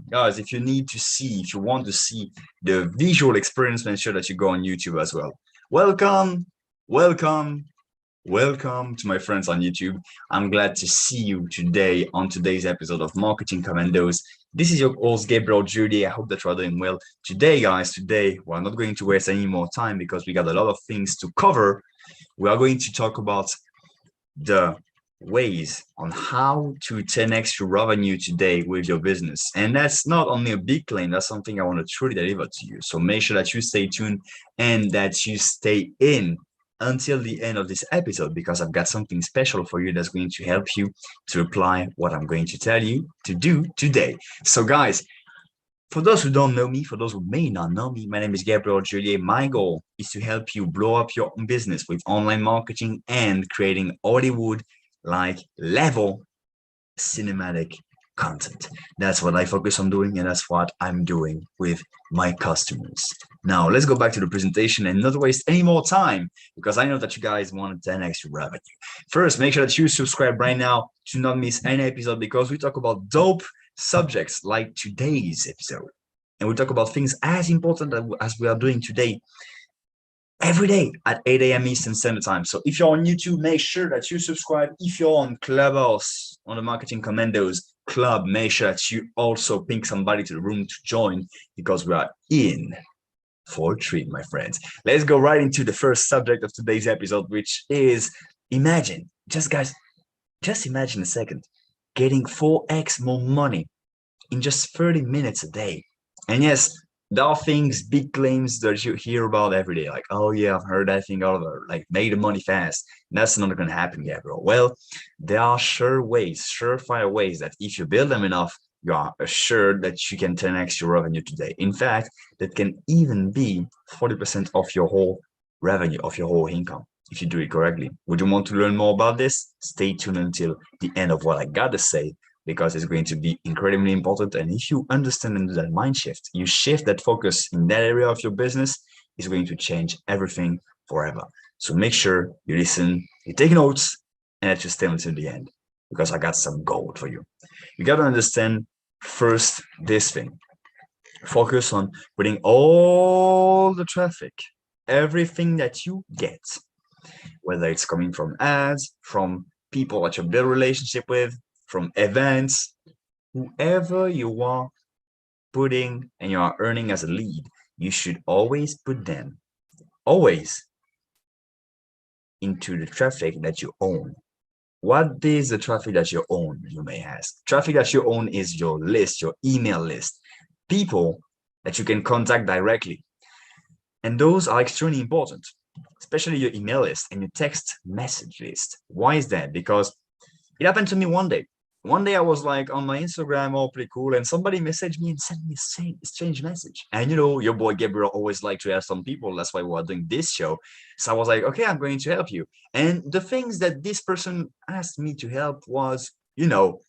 Guys, if you need to see, if you want to see the visual experience, make sure that you go on YouTube as well. Welcome, welcome, welcome to my friends on YouTube. I'm glad to see you today on today's episode of Marketing Commandos. This is your host, Gabriel Julié. I hope that you are doing well. Today, guys, we're not going to waste any more time because we got a lot of things to cover. We are going to talk about the ways on how to 10x your revenue today with your business. And that's not only a big claim, that's something I want to truly deliver to you. So make sure that you stay tuned and that you stay in until the end of this episode, because I've got something special for you that's going to help you to apply what I'm going to tell you to do today. So guys, for those who don't know me, for those who may not know me, my name is Gabriel Julié. My goal is to help you blow up your own business with online marketing and creating Hollywood-like level cinematic content. That's what I focus on doing, and that's what I'm doing with my customers. Now, let's go back to the presentation and not waste any more time, because I know that you guys want 10x your revenue. First, make sure that you subscribe right now to not miss any episode, because we talk about dope subjects like today's episode, and we talk about things as important as we are doing today every day at 8 a.m. Eastern Standard Time. So if you're on YouTube, make sure that you subscribe. If you're on Clubhouse, on the Marketing Commandos Club, make sure that you also ping somebody to the room to join, because we are in for a treat, my friends. Let's go right into the first subject of today's episode, which is imagine, just imagine a second, getting 4x more money in just 30 minutes a day. And yes, there are things, big claims that you hear about every day, like, oh yeah, I've heard that thing all over, like make the money fast. That's not going to happen, Gabriel. Well, there are surefire ways that if you build them enough, you are assured that you can 10x your revenue today. In fact, that can even be 40% of your whole revenue, of your whole income, if you do it correctly. Would you want to learn more about this? Stay tuned until the end of what I got to say, because it's going to be incredibly important. And if you understand and do that mind shift, you shift that focus in that area of your business, is going to change everything forever. So make sure you listen, you take notes, and that you stay until the end, because I got some gold for you. You got to understand first this thing. Focus on putting all the traffic, everything that you get, whether it's coming from ads, from people that you build a relationship with, from events, whoever you are putting and you are earning as a lead, you should always put them into the traffic that you own. What is the traffic that you own, you may ask? Traffic that you own is your list, your email list, people that you can contact directly. And those are extremely important, especially your email list and your text message list. Why is that? Because it happened to me one day. One day I was like on my Instagram, all pretty cool, and somebody messaged me and sent me a strange message. And you know, your boy Gabriel always like to help some people. That's why we're doing this show. So I was like, okay, I'm going to help you. And the things that this person asked me to help was, you know,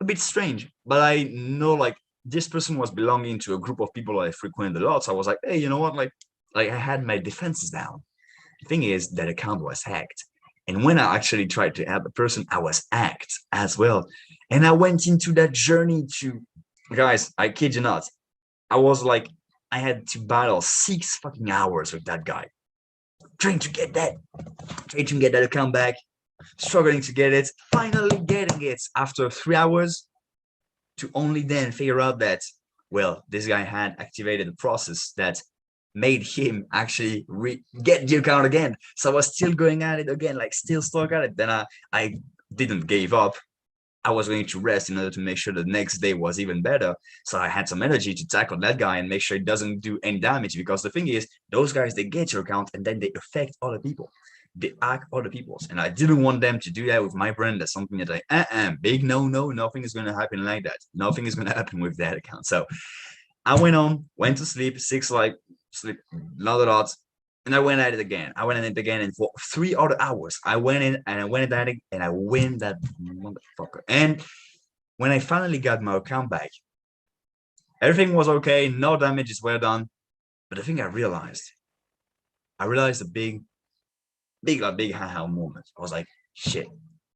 a bit strange. But I know, like, this person was belonging to a group of people I frequent a lot. So I was like, hey, you know what? Like I had my defenses down. The thing is, that account was hacked. And when I actually tried to help the person, I was hacked as well. And I went into that journey to, guys, I kid you not, I was like, I had to battle 6 fucking hours with that guy, trying to get that account back, struggling to get it, finally getting it after 3 hours, to only then figure out that, well, this guy had activated a process that made him actually get the account again. So I was still going at it again, like still stuck at it. Then I didn't give up. I was going to rest in order to make sure the next day was even better. So I had some energy to tackle that guy and make sure it doesn't do any damage. Because the thing is, those guys, they get your account and then they affect other people. They hack other people's. And I didn't want them to do that with my brand. That's something that big no, nothing is going to happen like that. Nothing is going to happen with that account. So I went to sleep, sleep not a lot, and I went at it again. And for 3 other hours, I went in and I went at it, and I win that motherfucker. And when I finally got my account back, everything was okay, no damages were done. But the thing I realized a big aha moment. I was like, shit,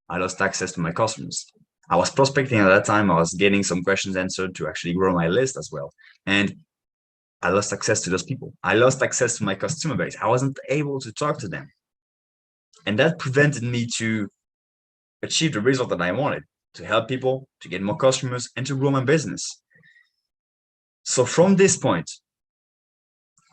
I lost access to my customers. I was prospecting at that time. I was getting some questions answered to actually grow my list as well. And I lost access to those people. I lost access to my customer base. I wasn't able to talk to them. And that prevented me to achieve the result that I wanted, to help people, to get more customers, and to grow my business. So from this point,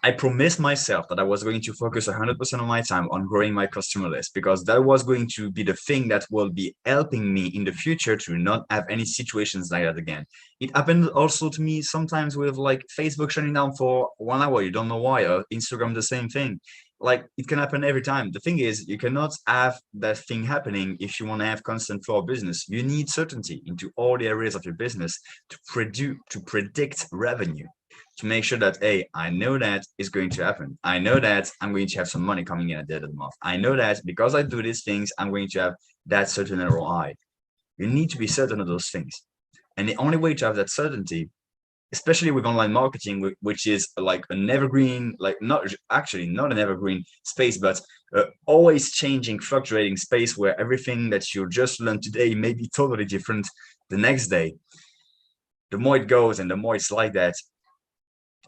I promised myself that I was going to focus 100% of my time on growing my customer list, because that was going to be the thing that will be helping me in the future to not have any situations like that again. It happened also to me sometimes with like Facebook shutting down for 1 hour. You don't know why, or Instagram, the same thing. Like it can happen every time. The thing is, you cannot have that thing happening if you want to have constant flow of business. You need certainty into all the areas of your business to predict revenue, to make sure that, hey, I know that is going to happen. I know that I'm going to have some money coming in at the end of the month. I know that because I do these things, I'm going to have that certain ROI. You need to be certain of those things. And the only way to have that certainty, especially with online marketing, which is like an evergreen, like not an evergreen space, but always changing, fluctuating space where everything that you just learned today may be totally different the next day. The more it goes and the more it's like that,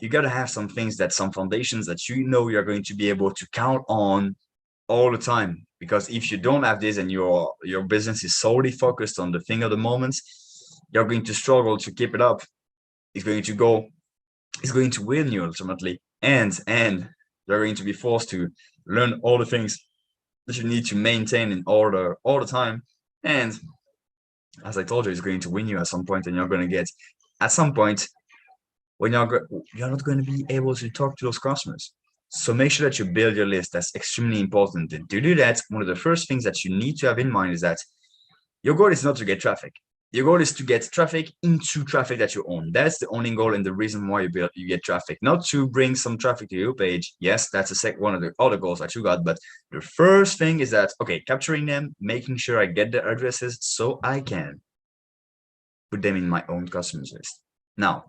you got to have some things, that some foundations that you know you're going to be able to count on all the time. Because if you don't have this and your business is solely focused on the thing of the moment, you're going to struggle to keep it up. It's going to win you ultimately, and you're going to be forced to learn all the things that you need to maintain in order all the time. And as I told you, it's going to win you at some point, and you're going to get at some point when you're not going to be able to talk to those customers. So make sure that you build your list. That's extremely important. And to do that, one of the first things that you need to have in mind is that your goal is not to get traffic. Your goal is to get traffic into traffic that you own. That's the only goal and the reason why you get traffic, not to bring some traffic to your page. Yes, that's one of the other goals that you got. But the first thing is that, okay, capturing them, making sure I get their addresses so I can put them in my own customers list. Now,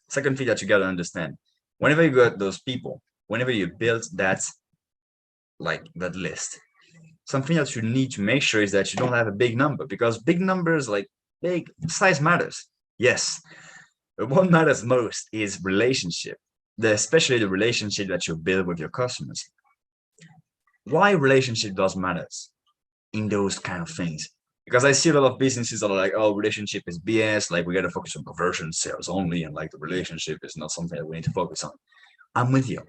second thing that you got to understand, whenever you got those people, whenever you build that, like that list, something that you need to make sure is that you don't have a big number, because big numbers, like big size matters. Yes. But what matters most is relationship, especially the relationship that you build with your customers. Why relationship does matters in those kind of things? Because I see a lot of businesses that are like, oh, relationship is BS. Like we got to focus on conversion sales only. And like the relationship is not something that we need to focus on. I'm with you.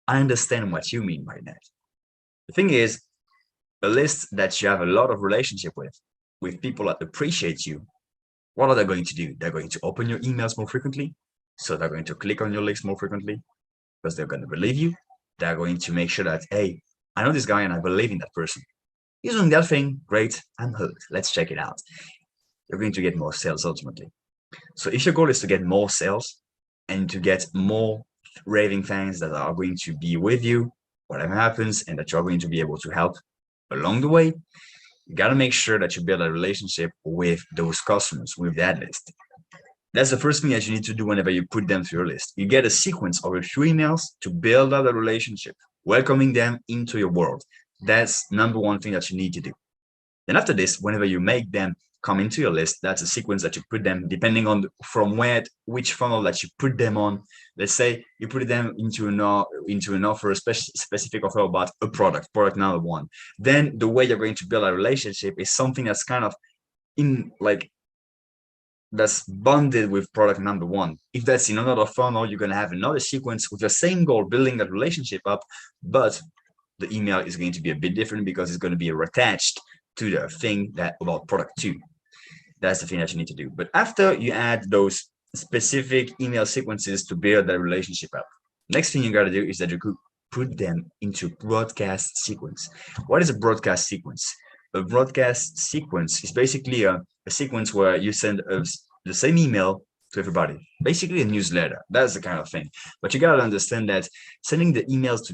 I understand what you mean by that. The thing is, a list that you have a lot of relationship with people that appreciate you, what are they going to do? They're going to open your emails more frequently. So they're going to click on your links more frequently because they're going to believe you. They're going to make sure that, hey, I know this guy and I believe in that person. He's doing that thing. Great. I'm hooked. Let's check it out. You're going to get more sales ultimately. So if your goal is to get more sales and to get more raving fans that are going to be with you, whatever happens, and that you're going to be able to help along the way, you got to make sure that you build a relationship with those customers, with that list. That's the first thing that you need to do whenever you put them to your list. You get a sequence of a few emails to build out a relationship, welcoming them into your world. That's number one thing that you need to do. Then after this, whenever you make them come into your list, that's a sequence that you put them, depending on which funnel that you put them on. Let's say you put them into an offer, a specific offer about a product number one. Then the way you're going to build a relationship is something that's kind of that's bonded with product number one. If that's in another funnel, you're going to have another sequence with the same goal, building that relationship up, but the email is going to be a bit different because it's going to be attached to the thing that about product two. That's the thing that you need to do. But after you add those specific email sequences to build that relationship up, next thing you got to do is that you could put them into broadcast sequence. What is a broadcast sequence? A broadcast sequence is basically a sequence where you send the same email to everybody, basically a newsletter. That's the kind of thing. But you got to understand that sending the emails to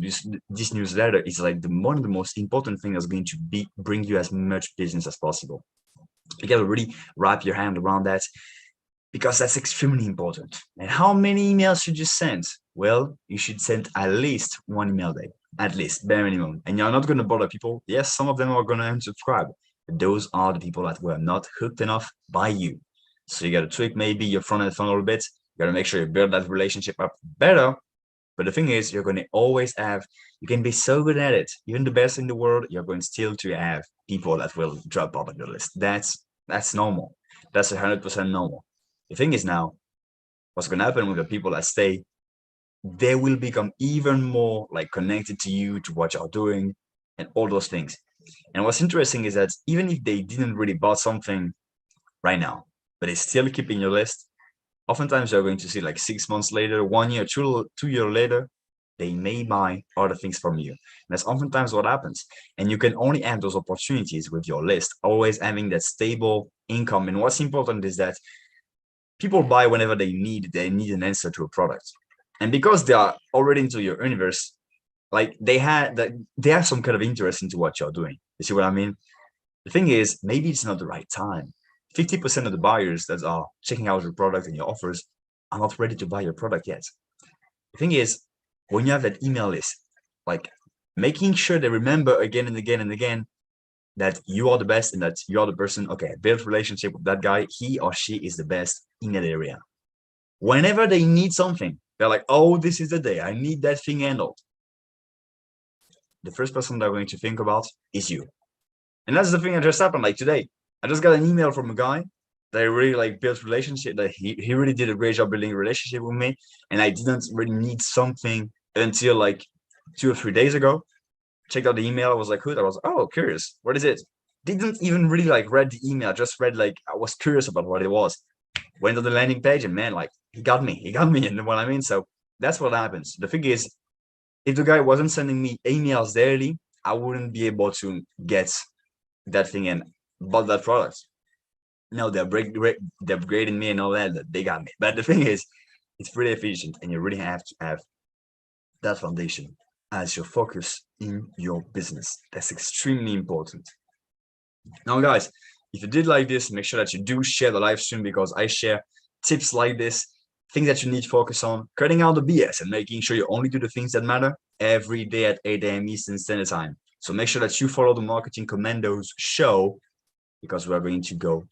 this newsletter is like one of the most important things that's going to bring you as much business as possible. You got to really wrap your hand around that, because that's extremely important. And how many emails should you send? Well, you should send at least one email a day, at least, bare minimum. And you're not going to bother people. Yes, some of them are going to unsubscribe. those are the people that were not hooked enough by you. So you got to tweak maybe your front end funnel a bit. You got to make sure you build that relationship up better. But the thing is, you're going to always have, you can be so good at it, even the best in the world, you're going still to have people that will drop off on your list. That's normal. That's 100% normal. The thing is now, what's going to happen with the people that stay, they will become even more like connected to you, to what you're doing, and all those things. And what's interesting is that even if they didn't really bought something right now, but they still keep in your list, oftentimes you're going to see like 6 months later, 1 year, 2 years later, they may buy other things from you. And that's oftentimes what happens. And you can only have those opportunities with your list, always having that stable income. And what's important is that people buy whenever they need an answer to a product. And because they are already into your universe, like they have some kind of interest into what you're doing. You see what I mean? The thing is, maybe it's not the right time. 50% of the buyers that are checking out your product and your offers are not ready to buy your product yet. The thing is, when you have that email list, like making sure they remember again and again and again that you are the best and that you are the person, okay, build a relationship with that guy, he or she is the best in that area. Whenever they need something, they're like, oh, this is the day, I need that thing handled. The first person they're going to think about is you. And that's the thing that just happened. Like today, I just got an email from a guy that I really like built relationship, that he really did a great job building a relationship with me. And I didn't really need something until like 2 or 3 days ago. Checked out the email. I was like, I was, oh, curious. What is it? Didn't even really like read the email. Just read, like, I was curious about what it was. Went on the landing page and man, like he got me. And what I mean, so that's what happens. The thing is, if the guy wasn't sending me emails daily, I wouldn't be able to get that thing and bought that product. No, they're upgrading me and all that. They got me. But the thing is, it's pretty efficient, and you really have to have that foundation as your focus in your business. That's extremely important. Now, guys, if you did like this, make sure that you do share the live stream, because I share tips like this, things that you need to focus on, cutting out the BS and making sure you only do the things that matter every day at 8 a.m. Eastern Standard Time. So make sure that you follow the Marketing Commandos show, because we're going to go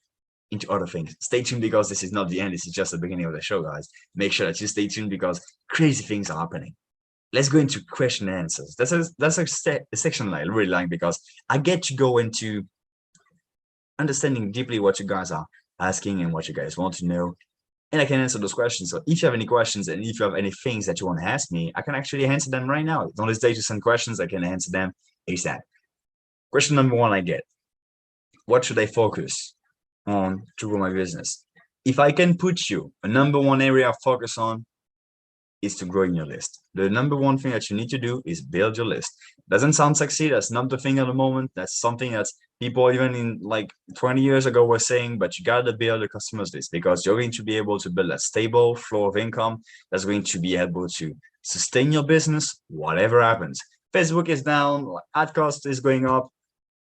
into other things. Stay tuned, because this is not the end. This is just the beginning of the show, guys. Make sure that you stay tuned, because crazy things are happening. Let's go into question and answers. That's a section I really like, because I get to go into understanding deeply what you guys are asking and what you guys want to know, and I can answer those questions. So if you have any questions and if you have any things that you want to ask me, I can actually answer them right now. Don't hesitate to send questions. I can answer them ASAP. Question number 1 I get: what should I focus on to grow my business? If I can put you a number 1 area of focus on, is to grow in your list. The number 1 thing that you need to do is build your list. Doesn't sound sexy. That's not the thing at the moment. That's something that people even in like 20 years ago were saying, but you got to build a customers list, because you're going to be able to build a stable flow of income that's going to be able to sustain your business, whatever happens. Facebook is down, ad cost is going up,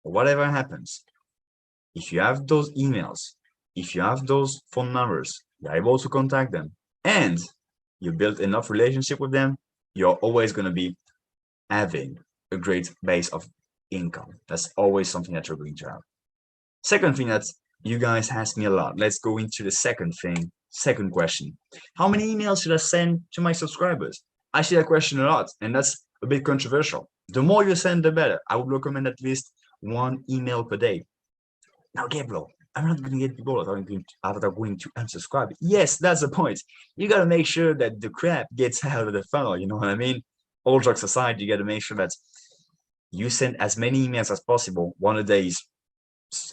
whatever happens. If you have those emails, if you have those phone numbers, you're able to contact them, and you build enough relationship with them, you're always going to be having a great base of income. That's always something that you're going to have. Second thing that you guys ask me a lot. Let's go into the second question. How many emails should I send to my subscribers? I see that question a lot, and that's a bit controversial. The more you send, the better. I would recommend at least 1 email per day. Now, Gabriel, I'm not going to get people that are going to unsubscribe. Yes, that's the point. You got to make sure that the crap gets out of the funnel. You know what I mean? All jokes aside, you got to make sure that you send as many emails as possible. 1 a day is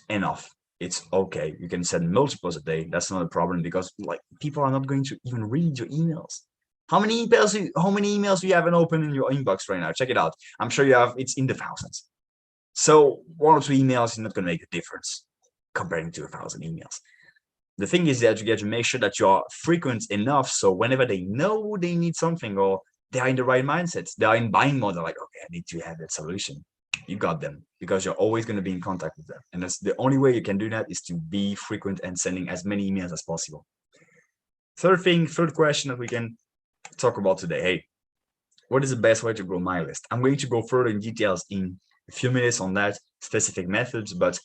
enough. It's okay. You can send multiples a day. That's not a problem, because like people are not going to even read your emails. How many emails do you have open in your inbox right now? Check it out. I'm sure you have. It's in the thousands. So 1 or 2 emails is not going to make a difference comparing to 1,000 emails. The thing is that you get to make sure that you're frequent enough, so whenever they know they need something, or they are in the right mindset, they are in buying mode, they're like, okay, I need to have that solution. You got them, because you're always going to be in contact with them. And that's the only way you can do that, is to be frequent and sending as many emails as possible. Third question that we can talk about today. Hey, what is the best way to grow my list? I'm going to go further in details in a few minutes on that specific methods, but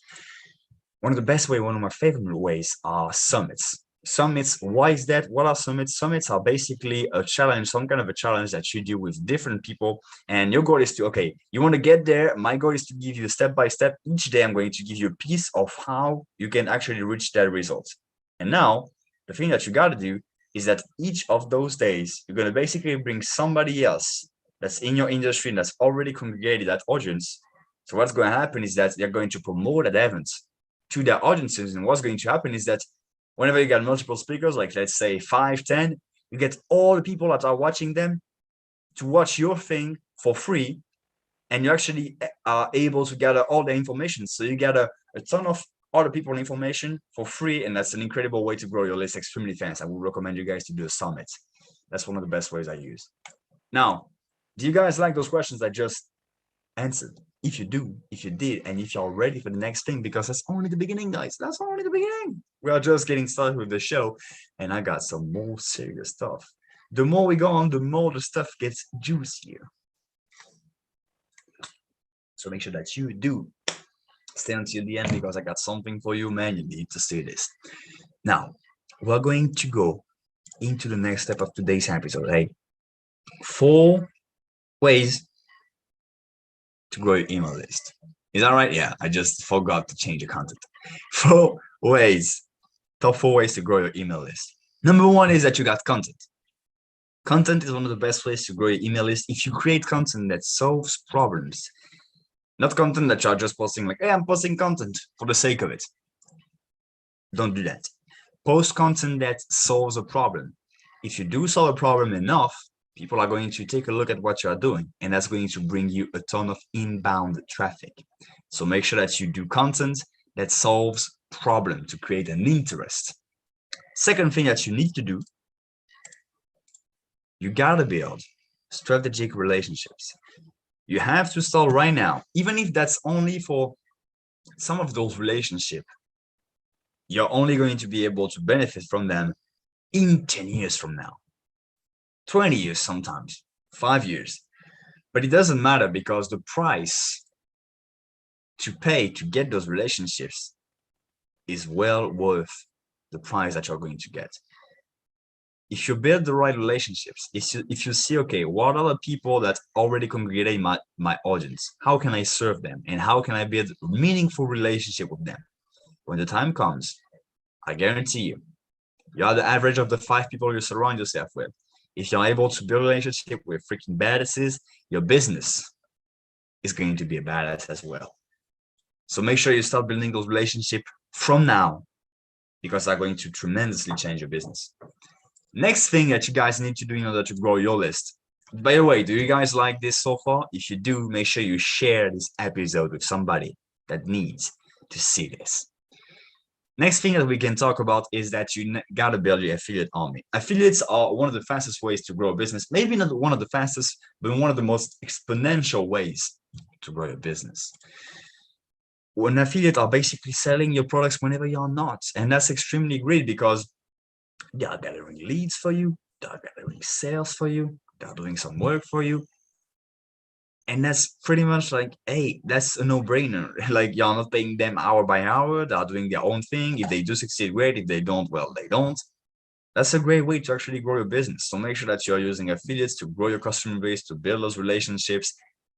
one of the best way, one of my favorite ways are summits. Summits, why is that? What are summits? Summits are basically a challenge, some kind of a challenge that you do with different people. And your goal is to, okay, you want to get there. My goal is to give you step by step. Each day, I'm going to give you a piece of how you can actually reach that result. And now, the thing that you got to do is that each of those days, you're going to basically bring somebody else that's in your industry and that's already congregated that audience. So what's going to happen is that they're going to promote that event to their audiences. And what's going to happen is that whenever you got multiple speakers, like let's say 5, 10, you get all the people that are watching them to watch your thing for free. And you actually are able to gather all the information. So you gather a ton of other people information for free. And that's an incredible way to grow your list extremely fast. I would recommend you guys to do a summit. That's one of the best ways I use. Now, do you guys like those questions I just answered? If you do, if you did, and if you're ready for the next thing, because that's only the beginning, guys. That's only the beginning. We are just getting started with the show, and I got some more serious stuff. The more we go on, the more the stuff gets juicier. So make sure that you do stay until the end, because I got something for you, man. You need to see this. Now, we're going to go into the next step of today's episode. Hey, 4 ways to grow your email list. Is that right? Yeah, I just forgot to change the content. 4 ways, top 4 ways to grow your email list. Number 1 is that you got content. Content is one of the best ways to grow your email list. If you create content that solves problems, not content that you're just posting like, hey, I'm posting content for the sake of it. Don't do that. Post content that solves a problem. If you do solve a problem enough, people are going to take a look at what you are doing, and that's going to bring you a ton of inbound traffic. So make sure that you do content that solves problem to create an interest. Second thing that you need to do, you gotta build strategic relationships. You have to start right now, even if that's only for some of those relationships. You're only going to be able to benefit from them in 10 years from now. 20 years sometimes, 5 years. But it doesn't matter, because the price to pay to get those relationships is well worth the price that you're going to get. If you build the right relationships, if you see, okay, what are the people that already congregate my audience? How can I serve them? And how can I build a meaningful relationship with them? When the time comes, I guarantee you, you are the average of the 5 people you surround yourself with. If you're able to build a relationship with freaking badasses, your business is going to be a badass as well. So make sure you start building those relationships from now, because they're going to tremendously change your business. Next thing that you guys need to do in order to grow your list. By the way, do you guys like this so far? If you do, make sure you share this episode with somebody that needs to see this. Next thing that we can talk about is that you gotta build your affiliate army. Affiliates are one of the fastest ways to grow a business. Maybe not one of the fastest, but one of the most exponential ways to grow your business. An affiliate are basically selling your products whenever you're not. And that's extremely great, because they are gathering leads for you, they are gathering sales for you, they are doing some work for you. And that's pretty much like, hey, that's a no-brainer. Like, you're not paying them hour by hour. They're doing their own thing. If they do succeed, great. If they don't, well, they don't. That's a great way to actually grow your business. So make sure that you're using affiliates to grow your customer base, to build those relationships.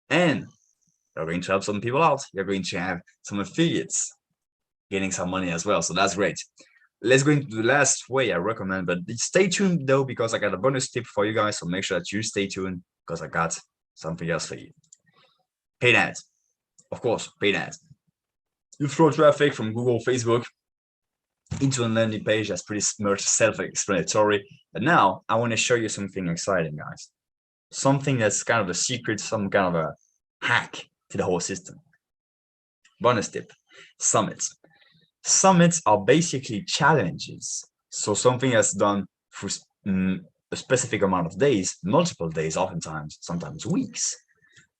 And you're going to help some people out. You're going to have some affiliates getting some money as well. So that's great. Let's go into the last way I recommend, but stay tuned though, because I got a bonus tip for you guys. So make sure that you stay tuned, because I got something else for you. Paid ads. Of course, paid ads. You throw traffic from Google, Facebook into a landing page. That's pretty much self-explanatory. But now I want to show you something exciting, guys. Something that's kind of a secret, some kind of a hack to the whole system. Bonus tip, summits. Summits are basically challenges. So something that's done for a specific amount of days, multiple days, oftentimes, sometimes weeks.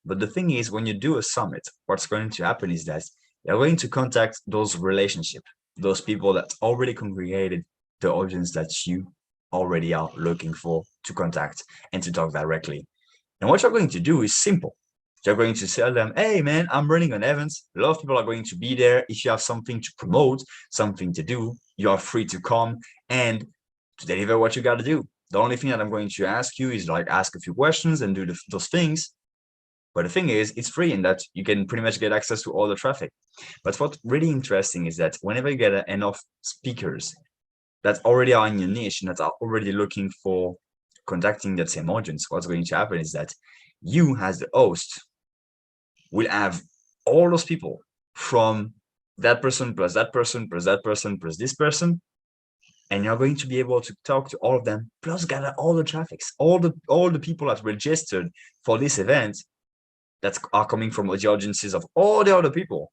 But the thing is, when you do a summit, what's going to happen is that you're going to contact those relationships, those people that already congregated the audience that you already are looking for to contact and to talk directly. And what you're going to do is simple. You're going to tell them, hey man, I'm running an event. A lot of people are going to be there. If you have something to promote, something to do, you are free to come and to deliver what you got to do. The only thing that I'm going to ask you is like ask a few questions and do those things. But the thing is, it's free in that you can pretty much get access to all the traffic. But what's really interesting is that whenever you get enough speakers that already are in your niche and that are already looking for contacting that same audience, what's going to happen is that you as the host will have all those people from that person plus that person plus that person plus this person, and you're going to be able to talk to all of them plus gather all the traffics, all the people that registered for this event that are coming from the audiences of all the other people.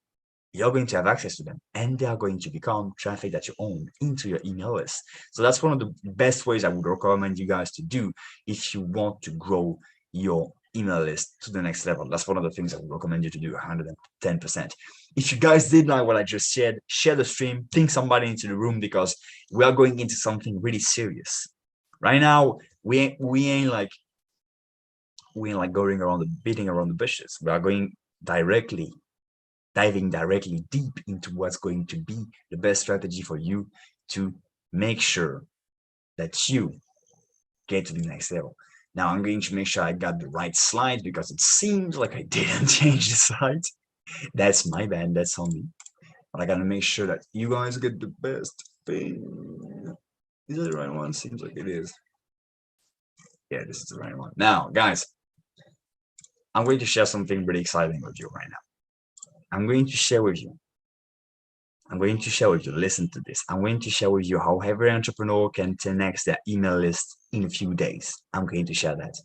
You're going to have access to them, and they are going to become traffic that you own into your email list. So that's one of the best ways I would recommend you guys to do if you want to grow your email list to the next level. That's one of the things I would recommend you to do 110%. If you guys did like what I just shared, share the stream, ping somebody into the room, because we are going into something really serious. Right now, we ain't like going around beating around the bushes. We are going diving directly deep into what's going to be the best strategy for you to make sure that you get to the next level. Now I'm going to make sure I got the right slide, because it seems like I didn't change the slide. That's my bad, that's on me. But I gotta make sure that you guys get the best thing. Is it the right one? Seems like it is. Yeah, this is the right one. Now, guys, I'm going to share something really exciting with you right now. I'm going to share with you, listen to this. I'm going to share with you how every entrepreneur can 10x their email list in a few days. I'm going to share that.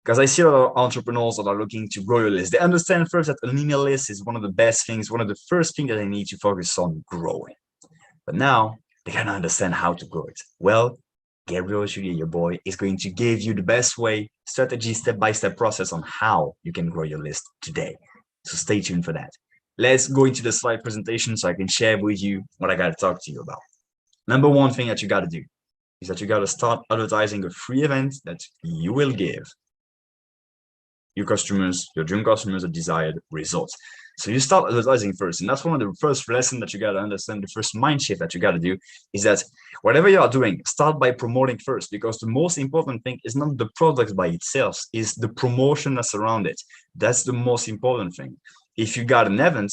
Because I see a lot of entrepreneurs that are looking to grow your list. They understand first that an email list is one of the best things, one of the first things that they need to focus on growing. But now they gotta understand how to grow it. Well, Gabriel Julié, your boy, is going to give you the best way, strategy, step-by-step process on how you can grow your list today. So stay tuned for that. Let's go into the slide presentation so I can share with you what I got to talk to you about. Number one thing that you got to do is that you got to start advertising a free event that you will give your customers, your dream customers, the desired results. So you start advertising first. And that's one of the first lessons that you got to understand. The first mind shift that you got to do is that whatever you are doing, start by promoting first, because the most important thing is not the product by itself, is the promotion that's around it. That's the most important thing. If you got an event,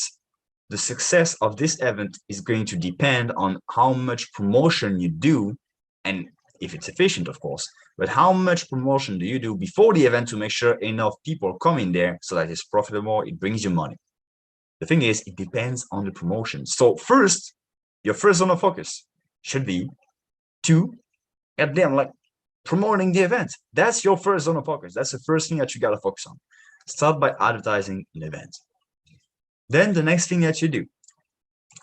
the success of this event is going to depend on how much promotion you do, and if it's efficient, of course, but how much promotion do you do before the event to make sure enough people come in there so that it's profitable, it brings you money. The thing is, it depends on the promotion. So first, your first zone of focus should be to get them like promoting the event. That's your first zone of focus. That's the first thing that you got to focus on. Start by advertising an event. Then the next thing that you do,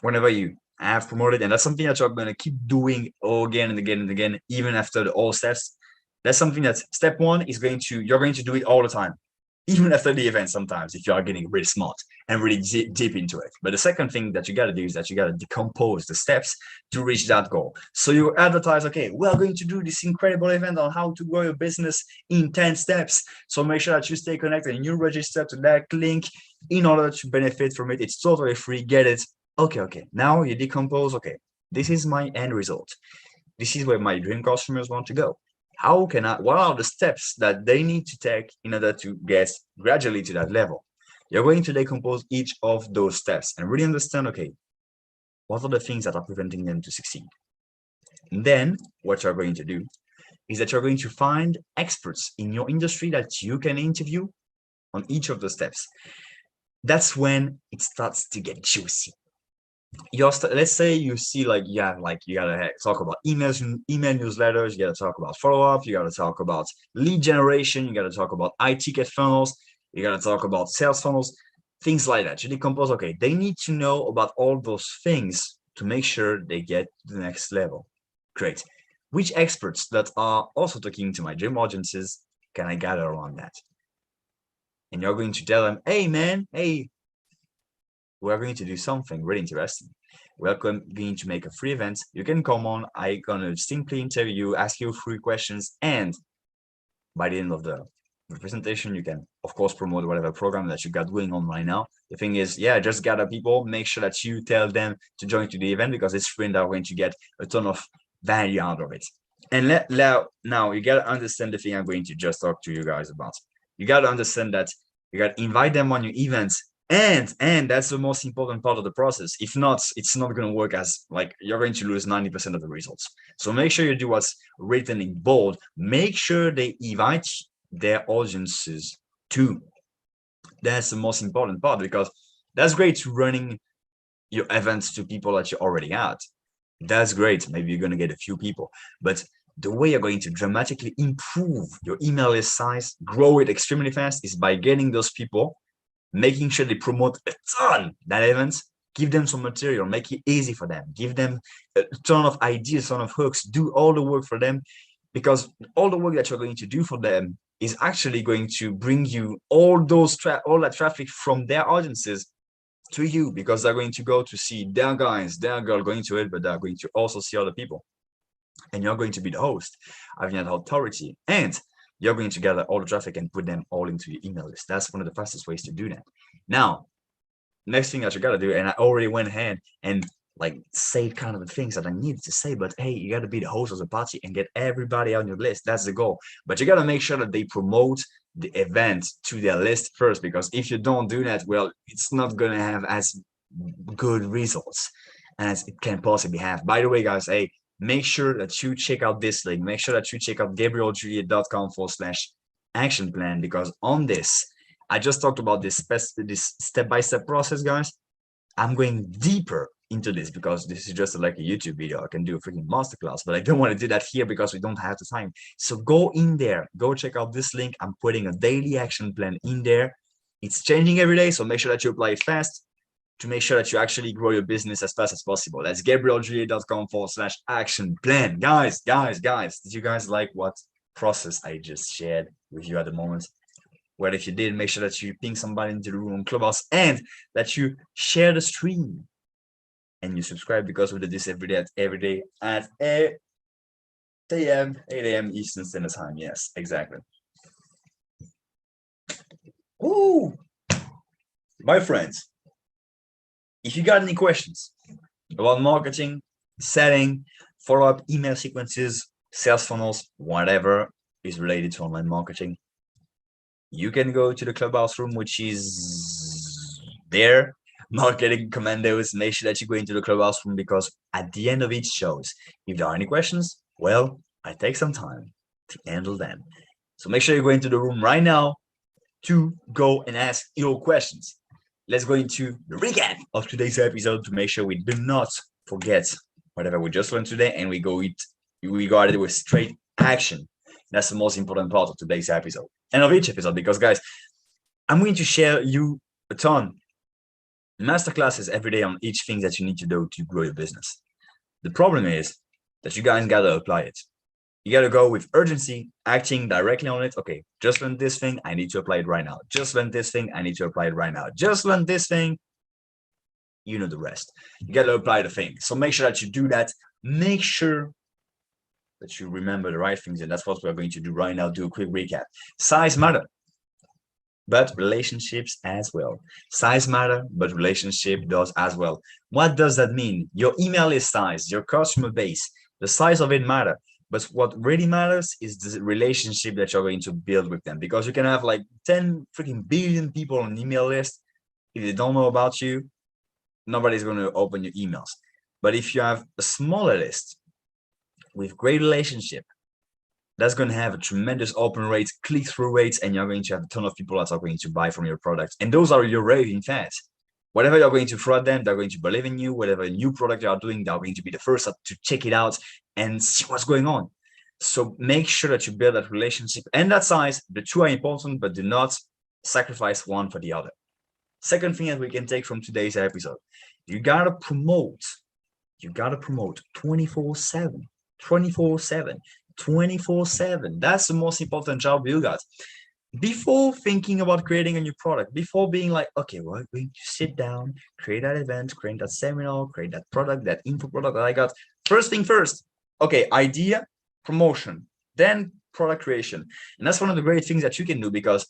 whenever you have promoted, and that's something that you're going to keep doing again and again and again, even after all steps. That's something that step one is you're going to do it all the time, even after the event sometimes, if you are getting really smart and really deep into it. But the second thing that you got to do is that you got to decompose the steps to reach that goal. So you advertise, okay, we're going to do this incredible event on how to grow your business in 10 steps. So make sure that you stay connected and you register to that link in order to benefit from it. It's totally free. Get it. Okay. Now you decompose. Okay, this is my end result. This is where my dream customers want to go. What are the steps that they need to take in order to get gradually to that level? You're going to decompose each of those steps and really understand, okay, what are the things that are preventing them to succeed? And then what you're going to do is that you're going to find experts in your industry that you can interview on each of the steps. That's when it starts to get juicy. Let's say you see you gotta talk about email newsletters, you gotta talk about follow-up, you gotta talk about lead generation, you gotta talk about ticket funnels, you gotta talk about sales funnels, things like that. You decompose, okay, they need to know about all those things to make sure they get to the next level. Great. Which experts that are also talking to my dream audiences can I gather around that? And you're going to tell them, hey man, hey, we're going to do something really interesting. We're going to make a free event. You can come on. I'm going to simply interview you, ask you 3 questions, and by the end of the the presentation. You can, of course, promote whatever program that you got going on right now. The thing is, yeah, just gather people, make sure that you tell them to join to the event because it's free and they're going to get a ton of value out of it. And now you got to understand the thing I'm going to just talk to you guys about. You got to understand that you got to invite them on your events. And that's the most important part of the process. If not, it's not going to work, as like you're going to lose 90% of the results. So make sure you do what's written in bold. Make sure they invite their audiences too. That's the most important part, because that's great running your events to people that you already had. That's great. Maybe you're going to get a few people, but the way you're going to dramatically improve your email list size, grow it extremely fast, is by getting those people, making sure they promote a ton that event, give them some material, make it easy for them, give them a ton of ideas, a ton of hooks, do all the work for them, because all the work that you're going to do for them is actually going to bring you all that traffic from their audiences to you, because they're going to go to see their guys, their girl going to it, but they're going to also see other people. And you're going to be the host, having that authority, and you're going to gather all the traffic and put them all into your email list. That's one of the fastest ways to do that. Now, next thing that you got to do, and I already went ahead and like say kind of the things that I needed to say, but hey, you got to be the host of the party and get everybody on your list. That's the goal. But you got to make sure that they promote the event to their list first, because if you don't do that, well, it's not going to have as good results as it can possibly have. By the way, guys, hey, make sure that you check out this link. Make sure that you check out GabrielJulié.com/action plan, because on this, I just talked about this step-by-step process, guys. I'm going deeper into this because this is just like a YouTube video. I can do a freaking masterclass, but I don't want to do that here because we don't have the time. So go in there, go check out this link. I'm putting a daily action plan in there. It's changing every day, so make sure that you apply it fast to make sure that you actually grow your business as fast as possible. That's GabrielJulié.com/action plan. Guys, did you guys like what process I just shared with you at the moment? Well, if you did, make sure that you ping somebody into the room on Clubhouse and that you share the stream and you subscribe, because we do this every day at 8 a.m. Eastern Standard Time. Yes, exactly. Ooh, my friends, if you got any questions about marketing, setting, follow-up email sequences, sales funnels, whatever is related to online marketing, you can go to the Clubhouse room, which is there, Marketing Commandos. Make sure that you go into the Clubhouse room, because at the end of each shows, if there are any questions, well, I take some time to handle them. So make sure you go into the room right now to go and ask your questions. Let's go into the recap of today's episode to make sure we do not forget whatever we just learned today, and we go at it with straight action. That's the most important part of today's episode and of each episode, because guys, I'm going to share you a ton masterclasses every day on each thing that you need to do to grow your business. The problem is that you guys got to apply it. You got to go with urgency, acting directly on it. Okay, just learn this thing, I need to apply it right now. Just learn this thing, I need to apply it right now. Just learn this thing, you know the rest. You got to apply the thing. So make sure that you do that. Make sure that you remember the right things, and that's what we're going to do right now. Do a quick recap. Size matter, but relationships as well. Size matter, but relationship does as well. What does that mean? Your email list size, your customer base, the size of it matter. But what really matters is the relationship that you're going to build with them, because you can have like 10 freaking billion people on an email list. If they don't know about you, nobody's going to open your emails. But if you have a smaller list with great relationship, that's going to have a tremendous open rate, click-through rates, and you're going to have a ton of people that are going to buy from your product. And those are your raving fans. Whatever you're going to throw at them, they're going to believe in you. Whatever new product you are doing, they're going to be the first to check it out and see what's going on. So make sure that you build that relationship and that size. The two are important, but do not sacrifice one for the other. Second thing that we can take from today's episode, you got to promote 24/7, 24/7. That's the most important job you got. Before thinking about creating a new product, before being like, okay, well, I'm going to sit down, create that event, create that seminar, create that product, that info product that I got. First thing first, okay, idea, promotion, then product creation. And that's one of the great things that you can do, because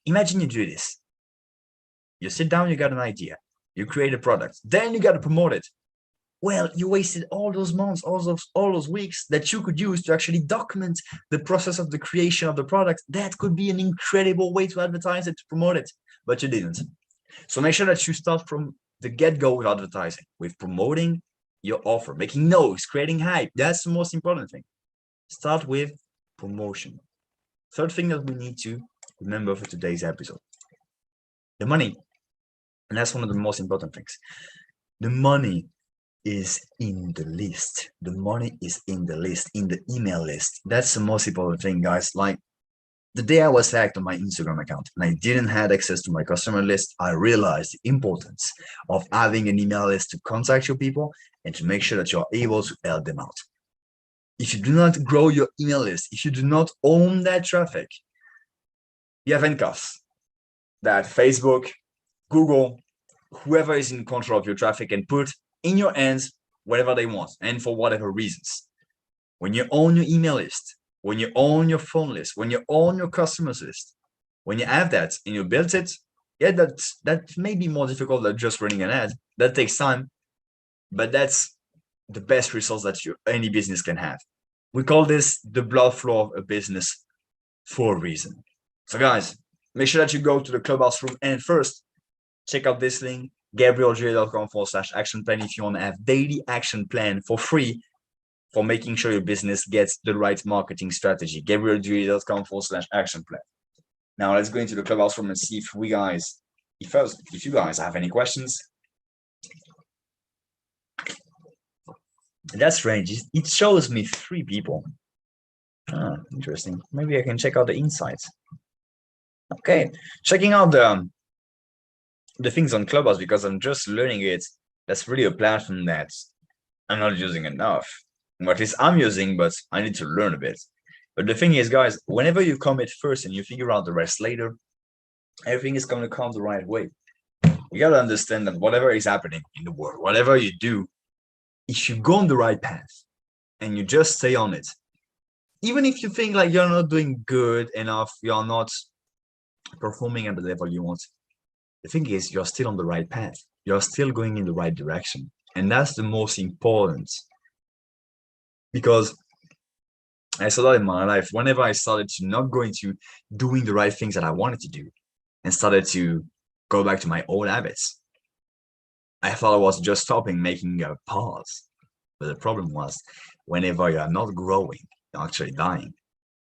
imagine you do this. You sit down, you got an idea, you create a product, then you got to promote it. Well, you wasted all those months, all those weeks that you could use to actually document the process of the creation of the product. That could be an incredible way to advertise it, to promote it, but you didn't. So make sure that you start from the get-go with advertising, with promoting your offer, making noise, creating hype. That's the most important thing. Start with promotion. Third thing that we need to remember for today's episode, the money. And that's one of the most important things. The money is in the list. The money is in the list, in the email list. That's the most important thing, guys. Like the day I was hacked on my Instagram account and I didn't have access to my customer list, I realized the importance of having an email list to contact your people and to make sure that you're able to help them out. If you do not grow your email list, if you do not own that traffic, you have handcuffs that Facebook, Google, whoever is in control of your traffic can put in your hands whatever they want and for whatever reasons. When you own your email list, when you own your phone list, when you own your customers list, when you have that and you build it, yeah, that may be more difficult than just running an ad. That takes time, but that's the best resource that any business can have. We call this the blood flow of a business for a reason. So guys, make sure that you go to the Clubhouse room, and first check out this link, gabrieljulié.com/action plan, if you want to have daily action plan for free for making sure your business gets the right marketing strategy. gabrieljulié.com/action plan. Now let's go into the Clubhouse room and see if you guys have any questions. That's strange. It shows me 3 people. Interesting. Maybe I can check out the insights. Okay, checking out the things on Clubhouse, because I'm just learning it. That's really a platform that I'm not using enough. Or at least I'm using, but I need to learn a bit. But the thing is, guys, whenever you commit first and you figure out the rest later, everything is going to come the right way. You got to understand that whatever is happening in the world, whatever you do, if you go on the right path and you just stay on it, even if you think like you're not doing good enough, you're not performing at the level you want, the thing is you're still on the right path. You're still going in the right direction. And that's the most important. Because I saw that in my life, whenever I started to not go into doing the right things that I wanted to do and started to go back to my old habits, I thought I was just stopping, making a pause. But the problem was, whenever you are not growing, you're actually dying.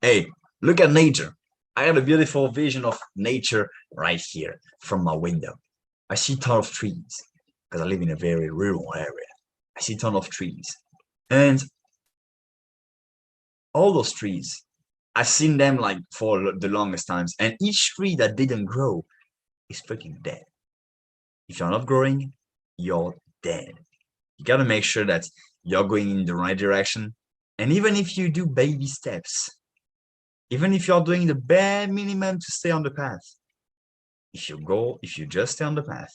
Hey, look at nature. I got a beautiful vision of nature right here from my window. I see a ton of trees because I live in a very rural area. I see a ton of trees. And all those trees, I've seen them like for the longest times. And each tree that didn't grow is freaking dead. If you're not growing, you're dead. You got to make sure that you're going in the right direction. And even if you do baby steps, even if you're doing the bare minimum to stay on the path, if you just stay on the path,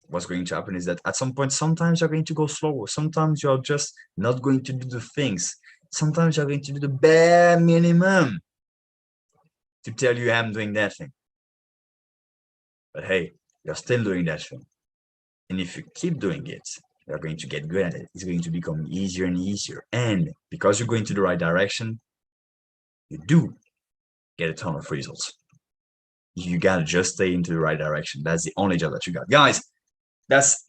what's going to happen is that at some point, sometimes you're going to go slower. Sometimes you're just not going to do the things. Sometimes you're going to do the bare minimum to tell you I'm doing that thing. But hey, you're still doing that thing. And if you keep doing it, you're going to get good at it. It's going to become easier and easier. And because you're going to the right direction, you do get a ton of results. You got to just stay into the right direction. That's the only job that you got. Guys, that's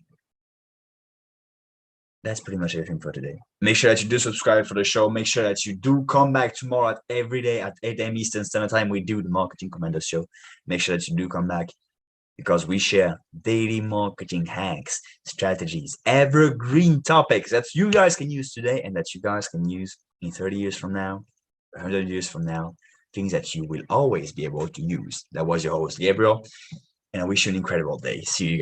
pretty much everything for today. Make sure that you do subscribe for the show. Make sure that you do come back tomorrow every day at 8 a.m. Eastern Standard Time. We do the Marketing Commandos Show. Make sure that you do come back, because we share daily marketing hacks, strategies, evergreen topics that you guys can use today and that you guys can use in 30 years from now, 100 years from now, things that you will always be able to use. That was your host, Gabriel, and I wish you an incredible day. See you guys.